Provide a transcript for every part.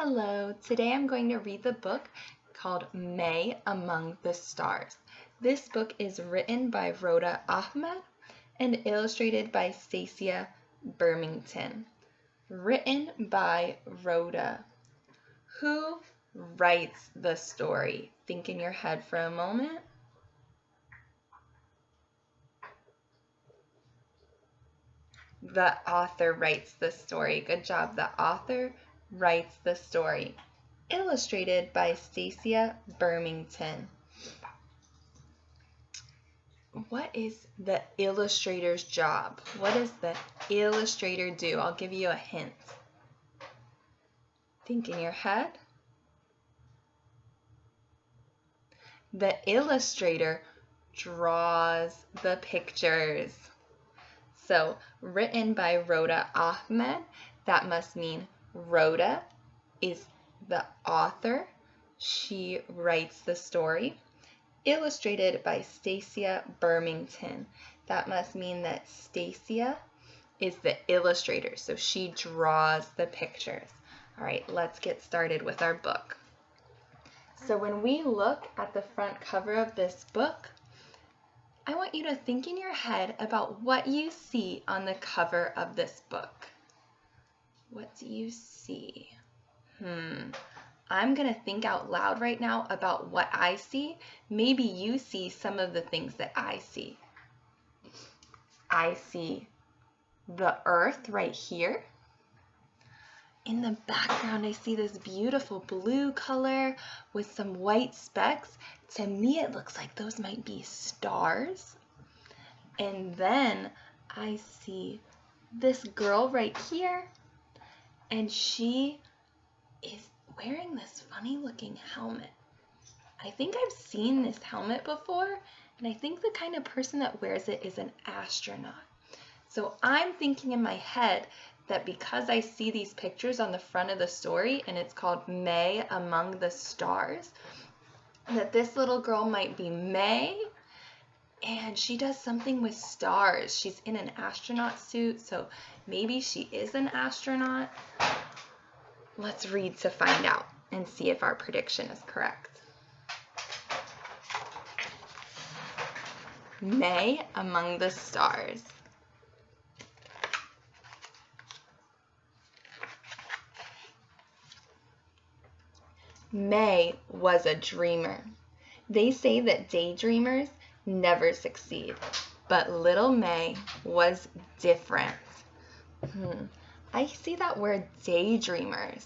Hello, today I'm going to read the book called May Among the Stars. This book is written by Rhoda Ahmed and illustrated by Stacia Birmington. Written by Rhoda. Who writes the story? Think in your head for a moment. The author writes the story. Good job. The author writes the story. Illustrated by Stacia Birmington. What is the illustrator's job? What does the illustrator do? I'll give you a hint. Think in your head. The illustrator draws the pictures. So, written by Rhoda Ahmed, that must mean Rhoda is the author. She writes the story. Illustrated by Stacia Birmington. That must mean that Stacia is the illustrator, so she draws the pictures. All right, let's get started with our book. So when we look at the front cover of this book, I want you to think in your head about what you see on the cover of this book. What do you see? I'm going to think out loud right now about what I see. Maybe you see some of the things that I see. I see the earth right here. In the background, I see this beautiful blue color with some white specks. To me, it looks like those might be stars. And then I see this girl right here, and she is wearing this funny looking helmet. I think I've seen this helmet before, and I think the kind of person that wears it is an astronaut. So I'm thinking in my head that because I see these pictures on the front of the story, and it's called May Among the Stars, that this little girl might be May, and she does something with stars. She's in an astronaut suit, so maybe she is an astronaut. Let's read to find out and see if our prediction is correct. May Among the Stars. May was a dreamer. They say that daydreamers never succeed, but little May was different. I see that word daydreamers.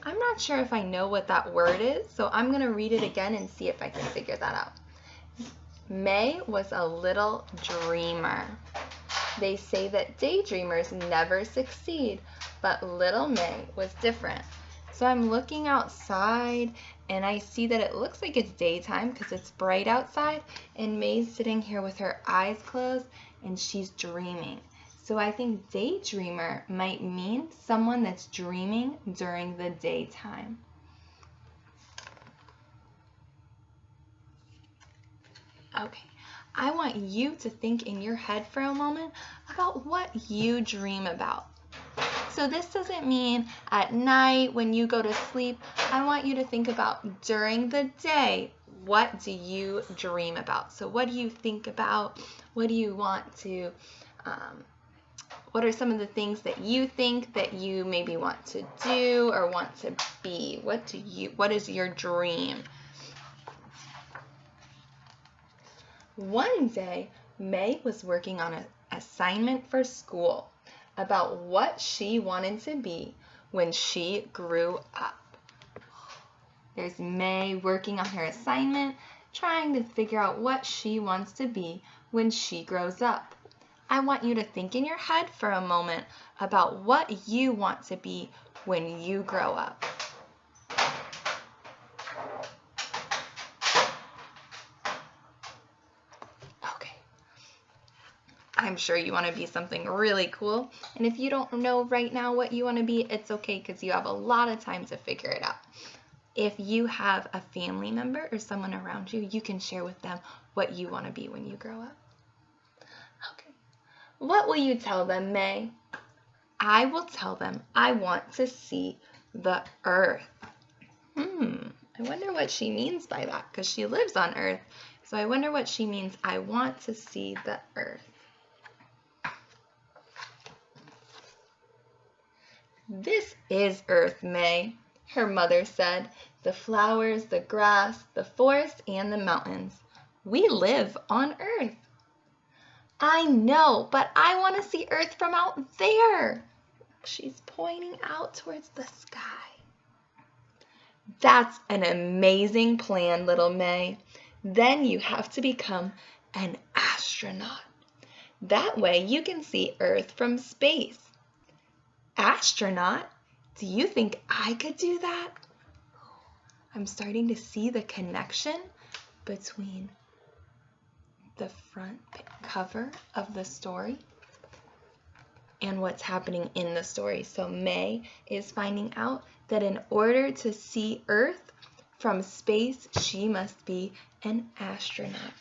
I'm not sure if I know what that word is, so I'm going to read it again and see if I can figure that out. May was a little dreamer. They say that daydreamers never succeed, but little May was different. So I'm looking outside and I see that it looks like it's daytime because it's bright outside, and May's sitting here with her eyes closed and she's dreaming. So I think daydreamer might mean someone that's dreaming during the daytime. Okay, I want you to think in your head for a moment about what you dream about. So this doesn't mean at night when you go to sleep. I want you to think about during the day. What do you dream about? So what do you think about? What do you want to, what are some of the things that you think that you maybe want to do or want to be? What is your dream? One day, May was working on an assignment for school about what she wanted to be when she grew up. There's May working on her assignment, trying to figure out what she wants to be when she grows up. I want you to think in your head for a moment about what you want to be when you grow up. I'm sure you want to be something really cool. And if you don't know right now what you want to be, it's okay because you have a lot of time to figure it out. If you have a family member or someone around you, you can share with them what you want to be when you grow up. Okay. What will you tell them, May? I will tell them I want to see the earth. I wonder what she means by that, because she lives on Earth. So I wonder what she means, I want to see the earth. This is Earth, May, her mother said. The flowers, the grass, the forest, and the mountains. We live on Earth. I know, but I want to see Earth from out there. She's pointing out towards the sky. That's an amazing plan, little May. Then you have to become an astronaut. That way you can see Earth from space. Astronaut? Do you think I could do that? I'm starting to see the connection between the front cover of the story and what's happening in the story. So May is finding out that in order to see Earth from space, she must be an astronaut.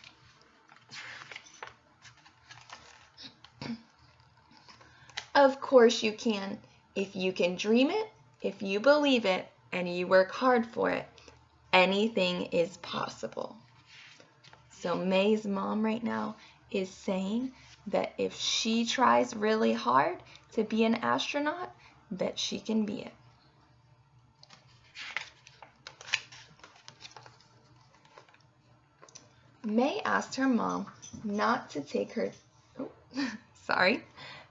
Of course you can. If you can dream it, if you believe it, and you work hard for it, anything is possible. So May's mom right now is saying that if she tries really hard to be an astronaut, that she can be it. May asked her mom not to take her,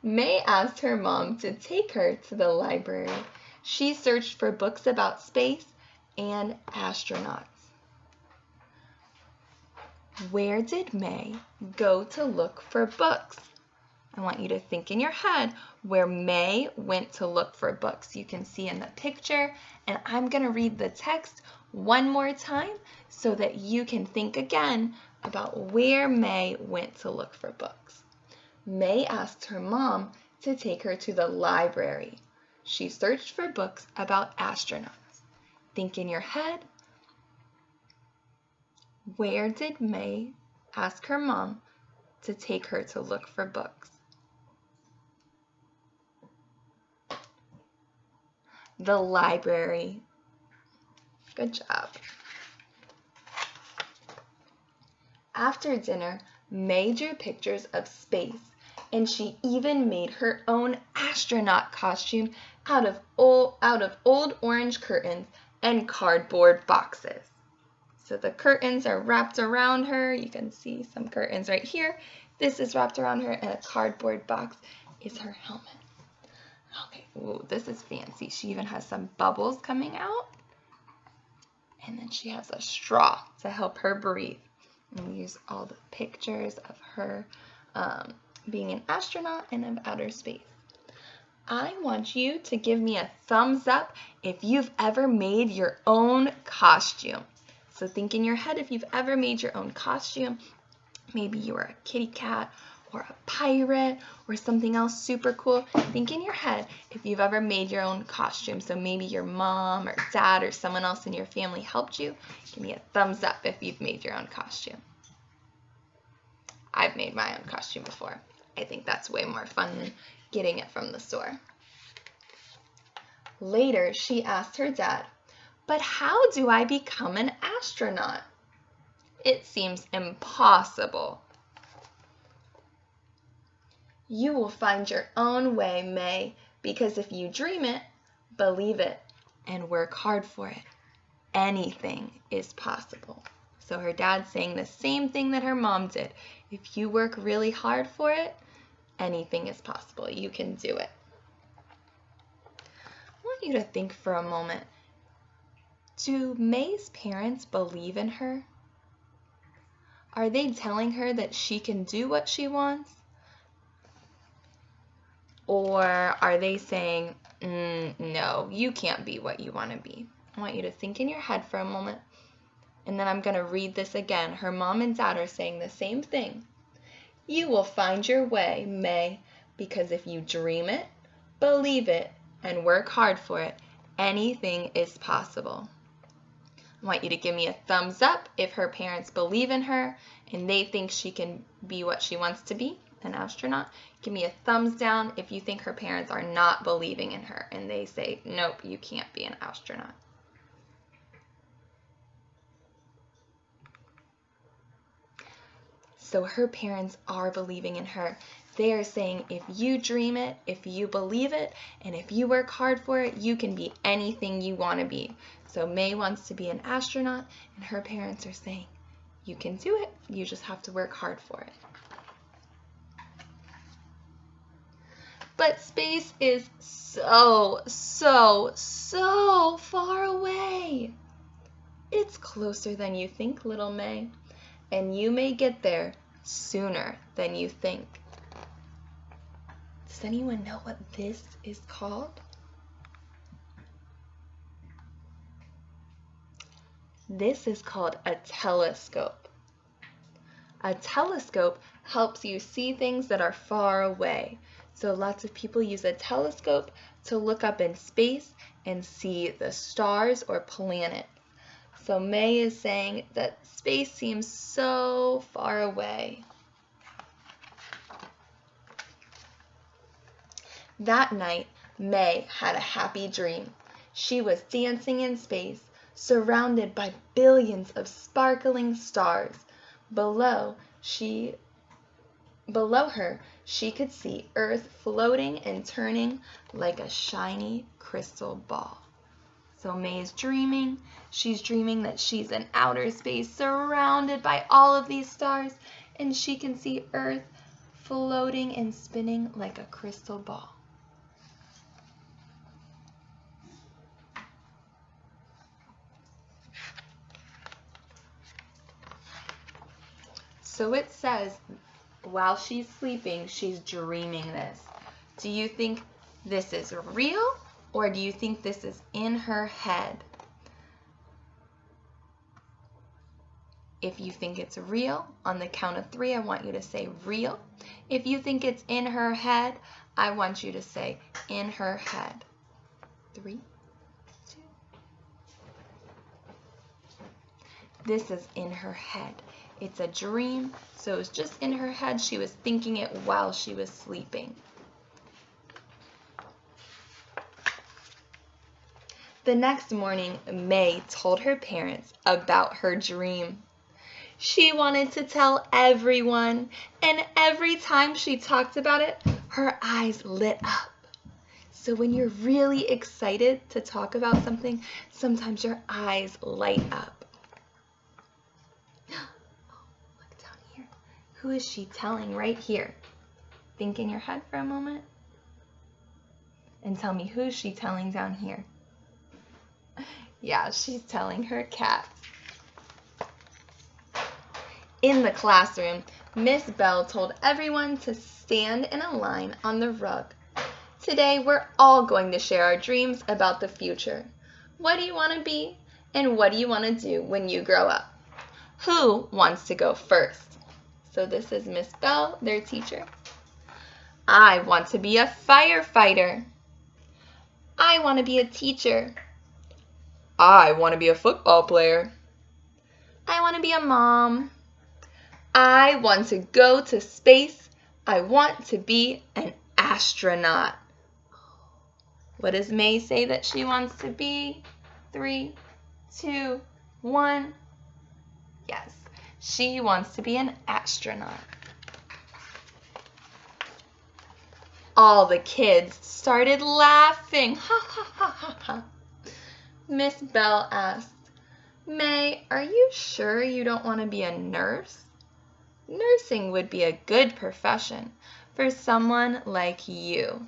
May asked her mom to take her to the library. She searched for books about space and astronauts. Where did May go to look for books? I want you to think in your head where May went to look for books. You can see in the picture, and I'm going to read the text one more time so that you can think again about where May went to look for books. May asked her mom to take her to the library. She searched for books about astronauts. Think in your head, where did May ask her mom to take her to look for books? The library. Good job. After dinner, May drew pictures of space, and she even made her own astronaut costume out of old orange curtains and cardboard boxes. So the curtains are wrapped around her. You can see some curtains right here. This is wrapped around her, and a cardboard box is her helmet. Okay, ooh, this is fancy. She even has some bubbles coming out. And then she has a straw to help her breathe. And we use all the pictures of her being an astronaut and of outer space. I want you to give me a thumbs up if you've ever made your own costume. So think in your head if you've ever made your own costume. Maybe you were a kitty cat or a pirate or something else super cool. Think in your head if you've ever made your own costume. So maybe your mom or dad or someone else in your family helped you. Give me a thumbs up if you've made your own costume. I've made my own costume before. I think that's way more fun than getting it from the store. Later, she asked her dad, "But how do I become an astronaut? It seems impossible." You will find your own way, May, because if you dream it, believe it, and work hard for it, anything is possible. So her dad's saying the same thing that her mom did. If you work really hard for it, anything is possible. You can do it. I want you to think for a moment. Do May's parents believe in her? Are they telling her that she can do what she wants? Or are they saying, no, you can't be what you want to be? I want you to think in your head for a moment. And then I'm going to read this again. Her mom and dad are saying the same thing. You will find your way, May, because if you dream it, believe it, and work hard for it, anything is possible. I want you to give me a thumbs up if her parents believe in her and they think she can be what she wants to be. an astronaut? Give me a thumbs down if you think her parents are not believing in her and they say, nope, you can't be an astronaut. So her parents are believing in her. They are saying, if you dream it, if you believe it, and if you work hard for it, you can be anything you want to be. So May wants to be an astronaut, and her parents are saying, you can do it. You just have to work hard for it. But space is so far away. It's closer than you think, little May, and you may get there sooner than you think. Does anyone know what this is called? This is called a telescope. A telescope helps you see things that are far away. So lots of people use a telescope to look up in space and see the stars or planets. So May is saying that space seems so far away. That night, May had a happy dream. She was dancing in space, surrounded by billions of sparkling stars. Below her, she could see Earth floating and turning like a shiny crystal ball. So May's dreaming. She's dreaming that she's in outer space, surrounded by all of these stars, and she can see Earth floating and spinning like a crystal ball. So it says, while she's sleeping, she's dreaming this. Do you think this is real, or do you think this is in her head? If you think it's real, on the count of 3, I want you to say real. If you think it's in her head, I want you to say in her head. 3, 2. This is in her head. It's a dream, so it was just in her head. She was thinking it while she was sleeping. The next morning, May told her parents about her dream. She wanted to tell everyone, and every time she talked about it, her eyes lit up. So when you're really excited to talk about something, sometimes your eyes light up. Look down here. Who is she telling right here? Think in your head for a moment. And tell me, who's she telling down here? Yeah, she's telling her cat. In the classroom, Miss Bell told everyone to stand in a line on the rug. Today, we're all going to share our dreams about the future. What do you want to be, and what do you want to do when you grow up? Who wants to go first? So this is Miss Bell, their teacher. I want to be a firefighter. I want to be a teacher. I want to be a football player. I want to be a mom. I want to go to space. I want to be an astronaut. What does May say that she wants to be? 3, 2, 1. Yes, she wants to be an astronaut. All the kids started laughing. Ha ha ha ha ha. Miss Bell asked, May, are you sure you don't want to be a nurse? Nursing would be a good profession for someone like you.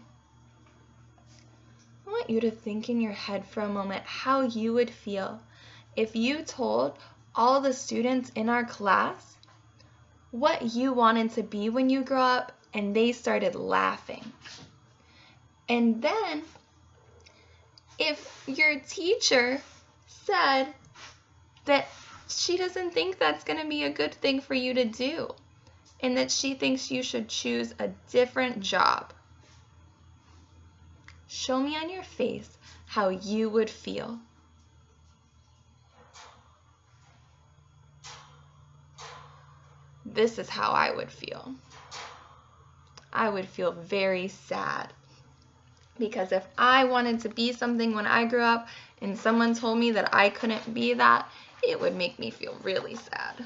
I want you to think in your head for a moment how you would feel if you told all the students in our class what you wanted to be when you grow up and they started laughing. And then if your teacher said that she doesn't think that's going to be a good thing for you to do and that she thinks you should choose a different job, show me on your face how you would feel. This is how I would feel. I would feel very sad. Because if I wanted to be something when I grew up and someone told me that I couldn't be that, it would make me feel really sad.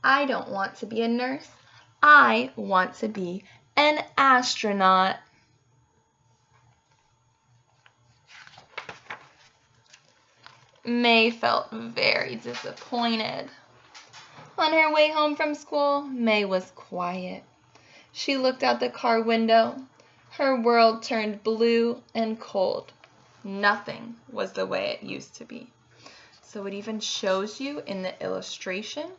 I don't want to be a nurse. I want to be an astronaut. May felt very disappointed. On her way home from school, May was quiet. She looked out the car window. Her world turned blue and cold. Nothing was the way it used to be. So it even shows you in the illustration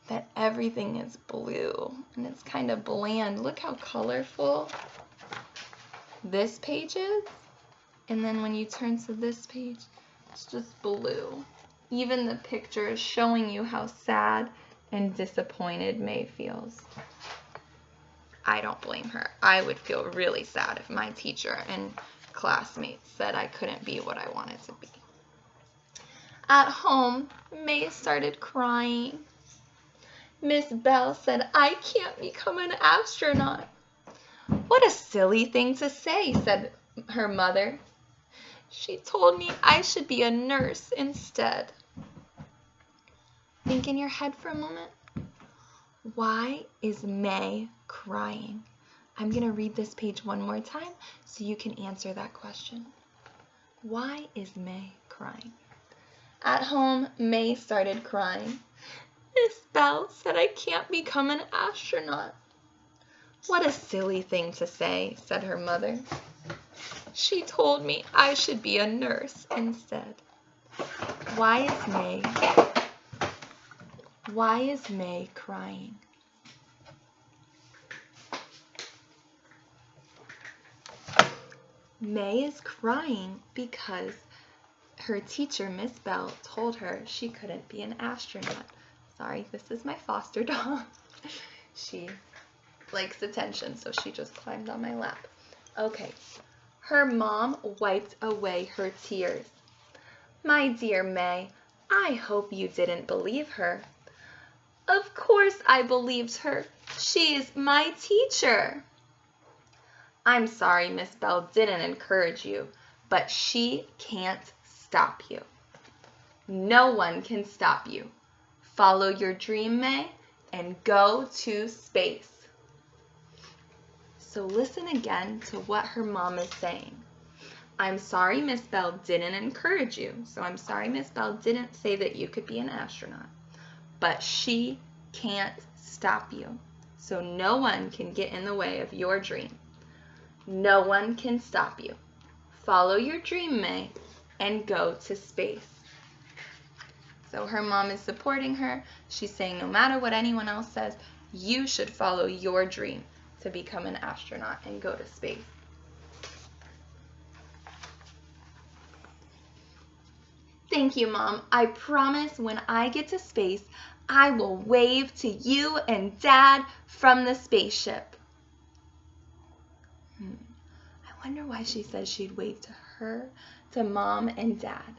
that everything is blue and it's kind of bland. Look how colorful this page is. And then when you turn to this page, it's just blue. Even the picture is showing you how sad and disappointed May feels. I don't blame her. I would feel really sad if my teacher and classmates said I couldn't be what I wanted to be. At home, May started crying. Miss Bell said, "I can't become an astronaut." "What a silly thing to say," said her mother. "She told me I should be a nurse instead." Think in your head for a moment. Why is May crying? I'm going to read this page one more time so you can answer that question. Why is May crying? At home, May started crying. "Miss Bell said I can't become an astronaut." "What a silly thing to say," said her mother. "She told me I should be a nurse instead." Why is May crying? May is crying because her teacher, Miss Bell, told her she couldn't be an astronaut. Sorry, this is my foster dog. She likes attention, so she just climbed on my lap. Okay. Her mom wiped away her tears. "My dear May, I hope you didn't believe her." "Of course I believed her. She is my teacher." "I'm sorry Miss Bell didn't encourage you, but she can't stop you. No one can stop you. Follow your dream, May, and go to space." So listen again to what her mom is saying. "I'm sorry Miss Bell didn't encourage you. So I'm sorry Miss Bell didn't say that you could be an astronaut. But she can't stop you. So no one can get in the way of your dream. No one can stop you. Follow your dream, May, and go to space." So her mom is supporting her. She's saying no matter what anyone else says, you should follow your dream to become an astronaut and go to space. "Thank you, Mom. I promise when I get to space, I will wave to you and Dad from the spaceship." I wonder why she says she'd wave to her, to Mom and Dad.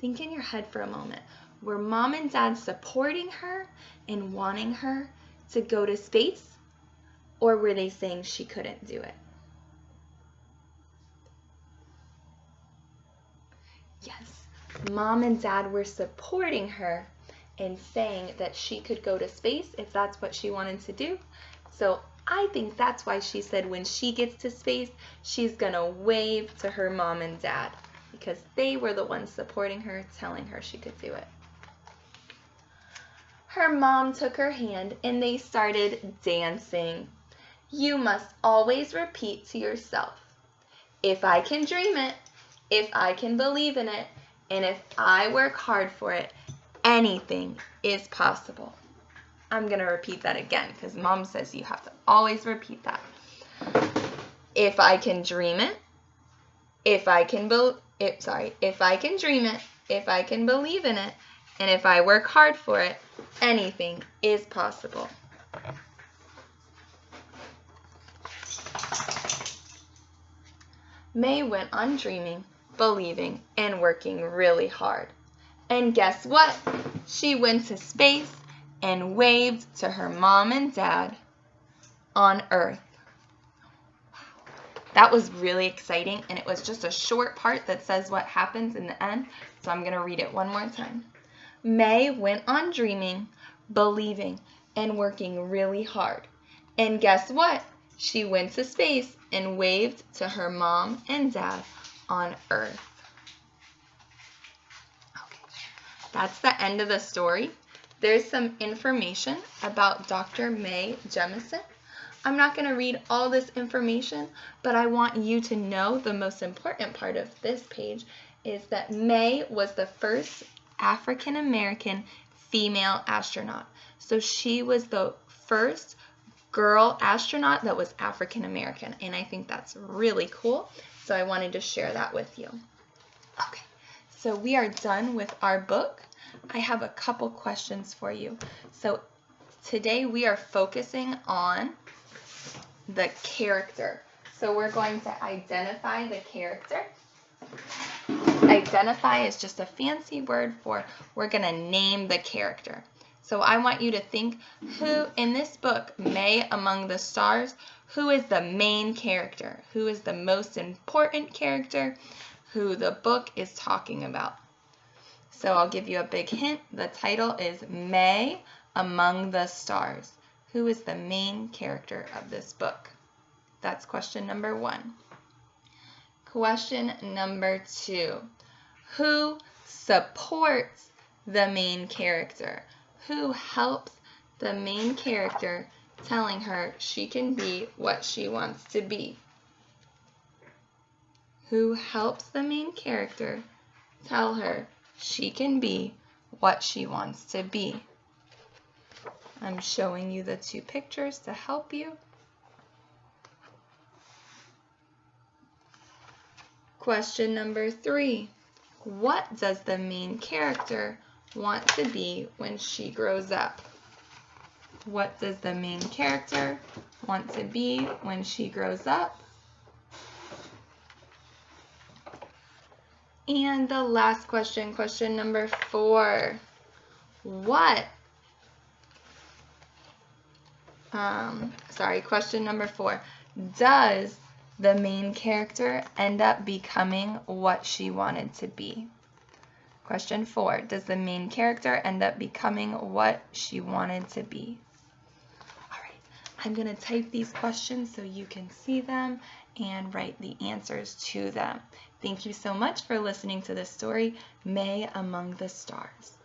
Think in your head for a moment. Were Mom and Dad supporting her and wanting her to go to space? Or were they saying she couldn't do it? Yes, Mom and Dad were supporting her and saying that she could go to space if that's what she wanted to do. So I think that's why she said when she gets to space, she's gonna wave to her Mom and Dad, because they were the ones supporting her, telling her she could do it. Her mom took her hand and they started dancing. You must always repeat to yourself, "If I can dream it, if I can believe in it, and if I work hard for it, anything is possible." I'm going to repeat that again because Mom says you have to always repeat that. If I can dream it, if I can dream it, if I can believe in it, and if I work hard for it, anything is possible. May went on dreaming, believing, and working really hard. And guess what? She went to space and waved to her mom and dad on Earth. That was really exciting, and it was just a short part that says what happens in the end, so I'm going to read it one more time. May went on dreaming, believing, and working really hard. And guess what? She went to space and waved to her mom and dad on Earth. Okay, that's the end of the story. There's some information about Dr. Mae Jemison. I'm not going to read all this information, but I want you to know the most important part of this page is that Mae was the first African American female astronaut. So she was the first girl astronaut that was African American, and I think that's really cool. So I wanted to share that with you. Okay, so we are done with our book. I have a couple questions for you. So today we are focusing on the character. So we're going to identify the character. Identify is just a fancy word for we're going to name the character. So I want you to think who in this book, Mae Among the Stars, who is the main character? Who is the most important character? Who the book is talking about? So I'll give you a big hint. The title is Mae Among the Stars. Who is the main character of this book? That's question number 1. Question number 2. Who supports the main character? Who helps the main character telling her she can be what she wants to be? Who helps the main character tell her she can be what she wants to be? I'm showing you the 2 pictures to help you. Question number 3. What does the main character want to be when she grows up? What does the main character want to be when she grows up? And the last question, question number 4. Question number 4. Does the main character end up becoming what she wanted to be? Question 4. Does the main character end up becoming what she wanted to be? All right, I'm going to type these questions so you can see them and write the answers to them. Thank you so much for listening to this story, Mae Among the Stars.